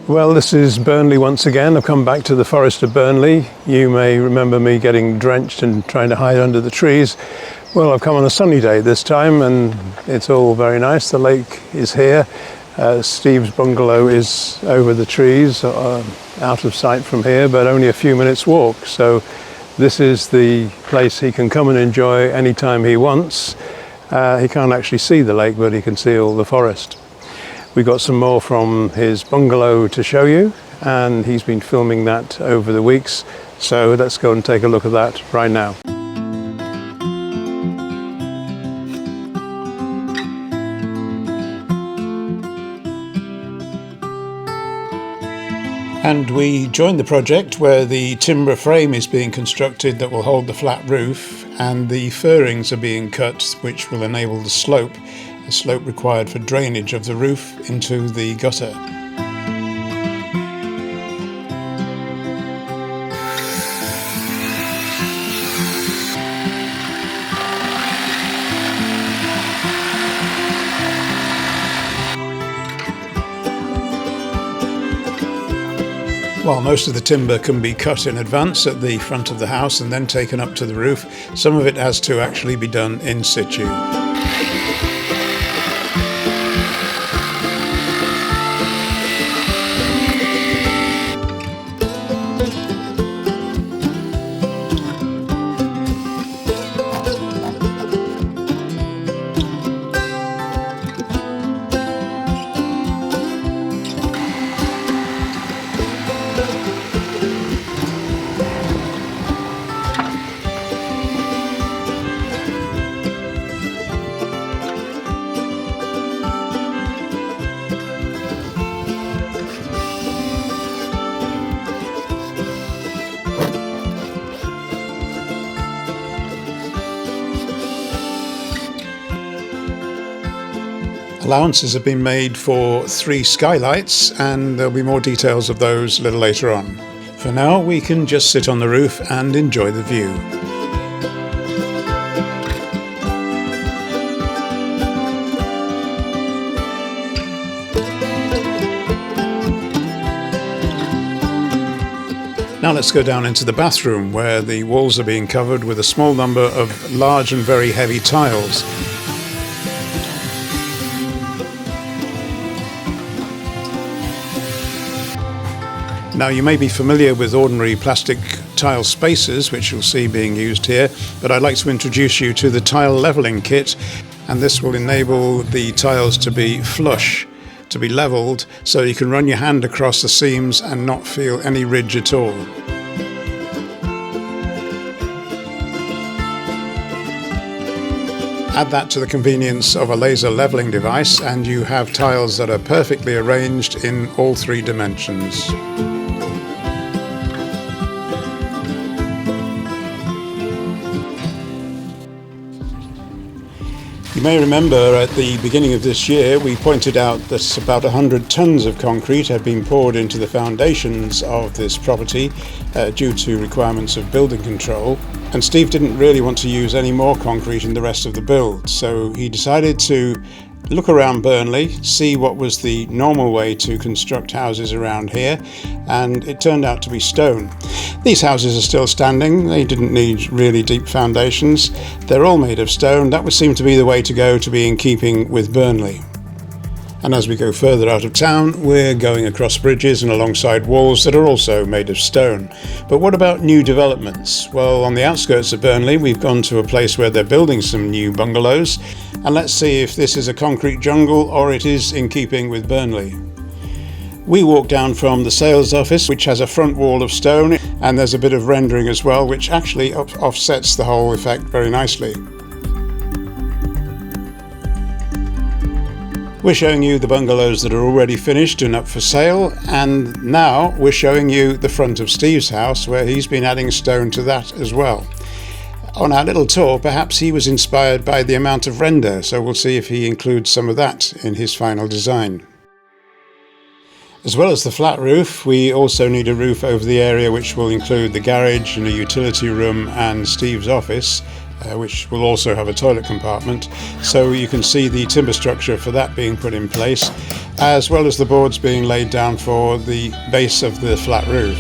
Well, this is Burnley once again. I've come back to the forest of Burnley. You may remember me getting drenched and trying to hide under the trees. Well, I've come on a sunny day this time and it's all very nice. The lake is here. Steve's bungalow is over the trees, out of sight from here, but only a few minutes walk. So this is the place he can come and enjoy anytime he wants. He can't actually see the lake, but he can see all the forest. We've got some more from his bungalow to show you, and he's been filming that over the weeks. So let's go and take a look at that right now. And we joined the project where the timber frame is being constructed that will hold the flat roof, and the furrings are being cut which will enable the slope required for drainage of the roof into the gutter. While most of the timber can be cut in advance at the front of the house and then taken up to the roof, some of it has to actually be done in situ. Allowances have been made for 3 skylights, and there'll be more details of those a little later on. For now, we can just sit on the roof and enjoy the view. Now let's go down into the bathroom, where the walls are being covered with a small number of large and very heavy tiles. Now, you may be familiar with ordinary plastic tile spacers, which you'll see being used here, but I'd like to introduce you to the tile leveling kit, and this will enable the tiles to be flush, to be leveled, so you can run your hand across the seams and not feel any ridge at all. Add that to the convenience of a laser leveling device and you have tiles that are perfectly arranged in all 3 dimensions. You may remember at the beginning of this year we pointed out that about 100 tons of concrete had been poured into the foundations of this property due to requirements of building control, and Steve didn't really want to use any more concrete in the rest of the build, so he decided to look around Burnley, see what was the normal way to construct houses around here, and it turned out to be stone. These houses are still standing, they didn't need really deep foundations, they're all made of stone. That would seem to be the way to go to be in keeping with Burnley. And as we go further out of town, we're going across bridges and alongside walls that are also made of stone. But what about new developments? Well, on the outskirts of Burnley, we've gone to a place where they're building some new bungalows, and let's see if this is a concrete jungle or it is in keeping with Burnley. We walk down from the sales office, which has a front wall of stone, and there's a bit of rendering as well, which actually offsets the whole effect very nicely. We're showing you the bungalows that are already finished and up for sale, and now we're showing you the front of Steve's house, where he's been adding stone to that as well. On our little tour, perhaps he was inspired by the amount of render, so we'll see if he includes some of that in his final design. As well as the flat roof, we also need a roof over the area which will include the garage and a utility room and Steve's office. which will also have a toilet compartment. So you can see the timber structure for that being put in place, as well as the boards being laid down for the base of the flat roof.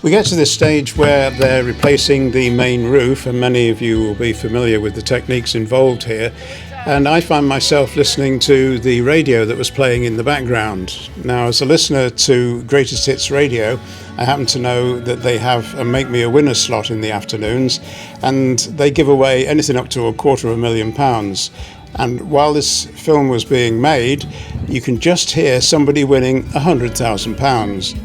We get to this stage where they're replacing the main roof, and many of you will be familiar with the techniques involved here, and I find myself listening to the radio that was playing in the background. Now, as a listener to Greatest Hits Radio, I happen to know that they have a Make Me a Winner slot in the afternoons, and they give away anything up to £250,000. And while this film was being made, you can just hear somebody winning £100,000.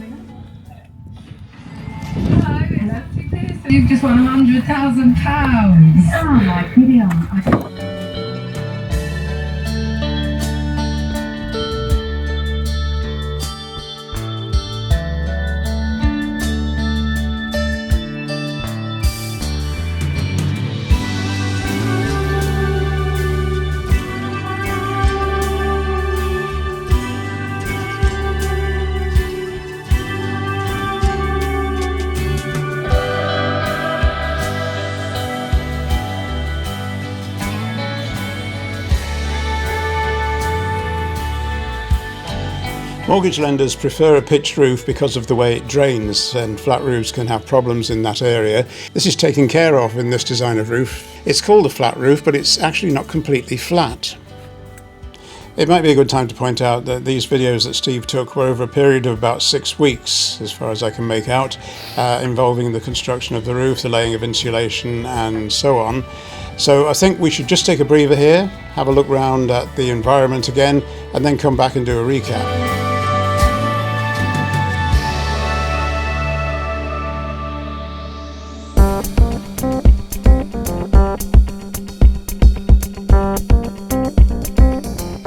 You've just won £100,000. Oh my video. Mortgage lenders prefer a pitched roof because of the way it drains, and flat roofs can have problems in that area. This is taken care of in this design of roof. It's called a flat roof, but it's actually not completely flat. It might be a good time to point out that these videos that Steve took were over a period of about 6 weeks, as far as I can make out, involving the construction of the roof, the laying of insulation, and so on. So I think we should just take a breather here, have a look round at the environment again, and then come back and do a recap.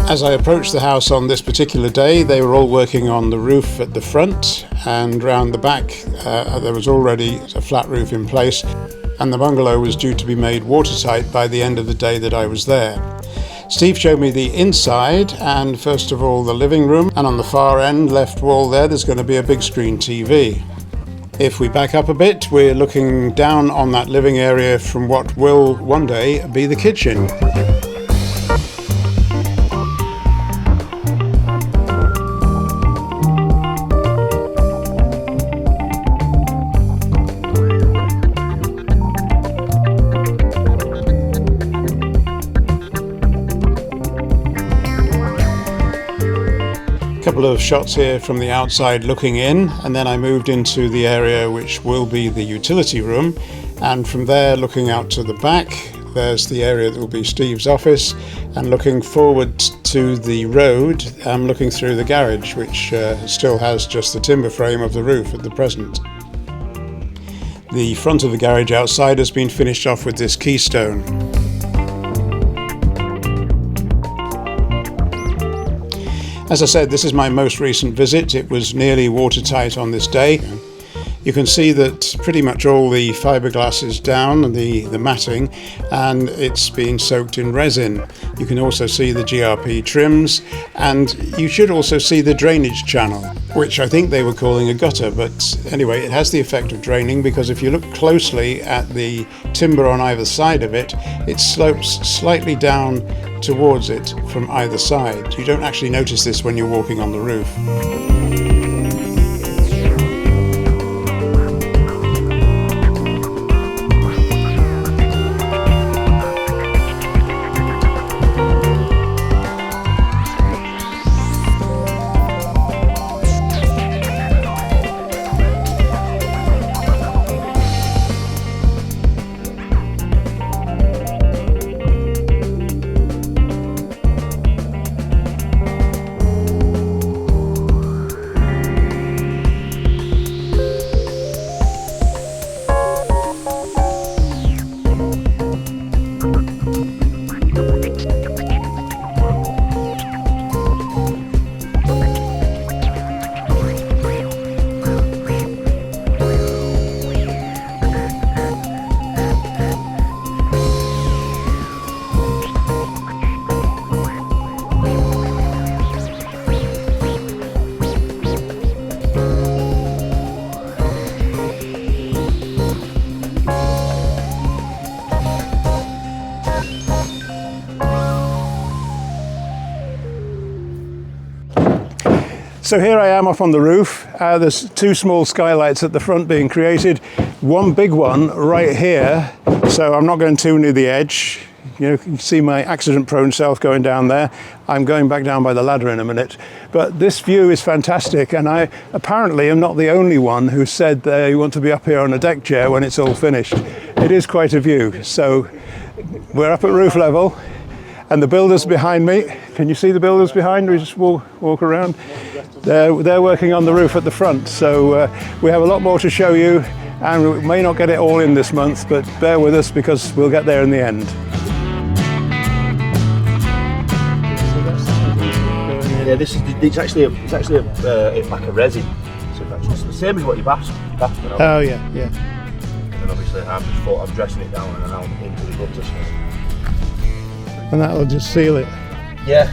As I approached the house on this particular day, they were all working on the roof at the front, and round the back there was already a flat roof in place, and the bungalow was due to be made watertight by the end of the day that I was there. Steve showed me the inside, and first of all the living room, and on the far end left wall there's going to be a big screen TV. If we back up a bit, we're looking down on that living area from what will one day be the kitchen. Couple of shots here from the outside looking in, and then I moved into the area which will be the utility room, and from there looking out to the back there's the area that will be Steve's office, and looking forward to the road I'm looking through the garage, which still has just the timber frame of the roof at the present. The front of the garage outside has been finished off with this keystone. As I said, this is my most recent visit. It was nearly watertight on this day. You can see that pretty much all the fiberglass is down, and the matting, and it's been soaked in resin. You can also see the GRP trims, and you should also see the drainage channel, which I think they were calling a gutter, but anyway, it has the effect of draining, because if you look closely at the timber on either side of it, it slopes slightly down towards it from either side. You don't actually notice this when you're walking on the roof. So here I am up on the roof. There's two small skylights at the front being created, one big one right here, so I'm not going too near the edge. You can see my accident-prone self going down there. I'm going back down by the ladder in a minute. But this view is fantastic, and I apparently am not the only one who said they want to be up here on a deck chair when it's all finished. It is quite a view. So we're up at roof level, and the builders behind me. Can you see the builders behind? We just walk around. They're working on the roof at the front, so we have a lot more to show you, and we may not get it all in this month, but bear with us because we'll get there in the end. Yeah, it's actually like a resin, so it's the same as what your bathroom. Oh yeah. And obviously I'm dressing it down and then I'm into the gutters. And that'll just seal it. Yeah.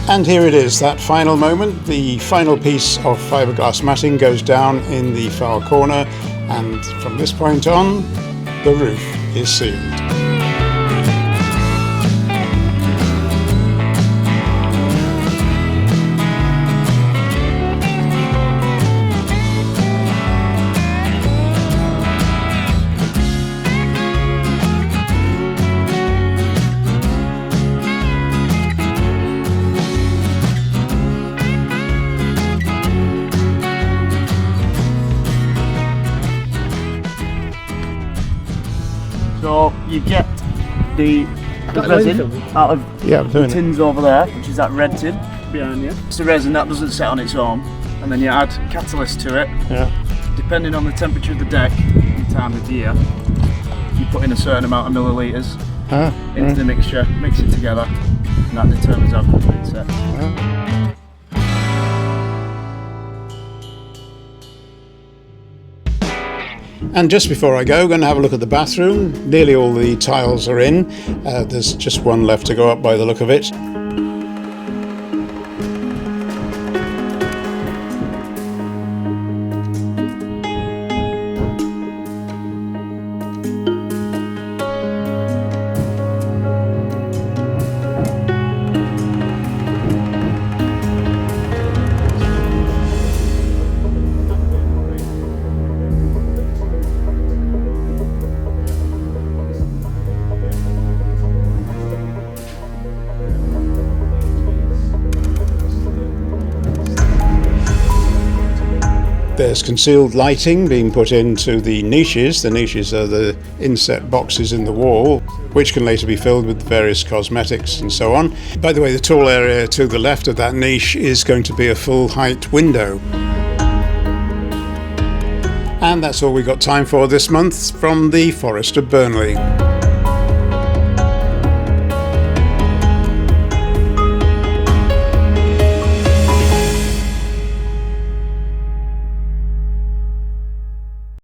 And here it is, that final moment. The final piece of fiberglass matting goes down in the far corner, and from this point on, the roof is sealed. So you get the resin out of the tins over there, which is that red tin behind you. It's the resin that doesn't set on its own, and then you add catalyst to it. Yeah. Depending on the temperature of the deck and time of year, you put in a certain amount of millilitres into the mixture, mix it together, and that determines how quickly it's set. And just before I go, I'm going to have a look at the bathroom. Nearly all the tiles are in. There's just one left to go up by the look of it. There's concealed lighting being put into the niches. The niches are the inset boxes in the wall, which can later be filled with various cosmetics and so on. By the way, the tall area to the left of that niche is going to be a full height window. And that's all we've got time for this month from the Forest of Burnley.